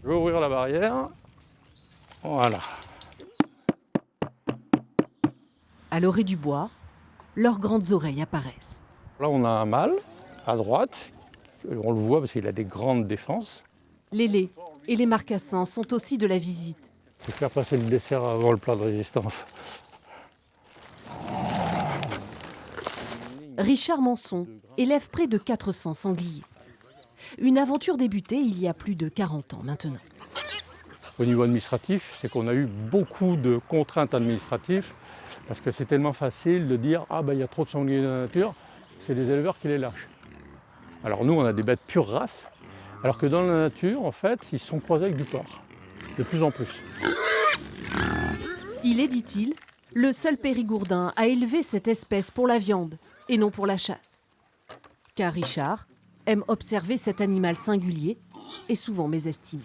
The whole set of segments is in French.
Je vais ouvrir la barrière. Voilà. À l'orée du bois, leurs grandes oreilles apparaissent. Là, on a un mâle à droite. On le voit parce qu'il a des grandes défenses. Les laits et les marcassins sont aussi de la visite. Je vais faire passer le dessert avant le plat de résistance. Richard Manson élève près de 400 sangliers. Une aventure débutée il y a plus de 40 ans maintenant. Au niveau administratif, c'est qu'on a eu beaucoup de contraintes administratives parce que c'est tellement facile de dire « Ah ben il y a trop de sangliers dans la nature, c'est les éleveurs qui les lâchent ». Alors nous, on a des bêtes pure race, alors que dans la nature, en fait, ils sont croisés avec du porc, de plus en plus. Il est, dit-il, le seul périgourdin à élever cette espèce pour la viande et non pour la chasse. Car Richard aime observer cet animal singulier et souvent mésestimé.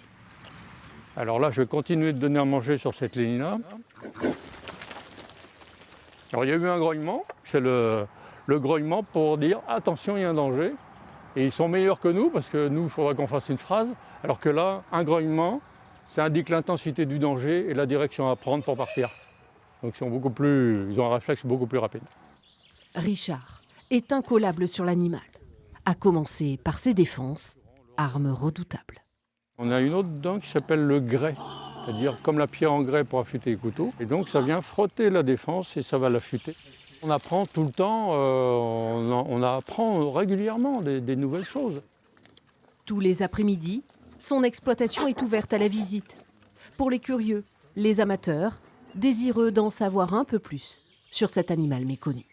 Alors là, je vais continuer de donner à manger sur cette ligne-là. Alors il y a eu un grognement, c'est le grognement pour dire « Attention, il y a un danger ». Et ils sont meilleurs que nous, parce que nous, il faudra qu'on fasse une phrase, alors que là, un grognement, ça indique l'intensité du danger et la direction à prendre pour partir. Donc ils ont un réflexe beaucoup plus rapide. Richard est incollable sur l'animal, à commencer par ses défenses, arme redoutable. On a une autre dent qui s'appelle le grès, c'est-à-dire comme la pierre en grès pour affûter les couteaux. Et donc ça vient frotter la défense et ça va l'affûter. On apprend tout le temps, on apprend régulièrement des nouvelles choses. Tous les après-midi, son exploitation est ouverte à la visite. Pour les curieux, les amateurs, désireux d'en savoir un peu plus sur cet animal méconnu.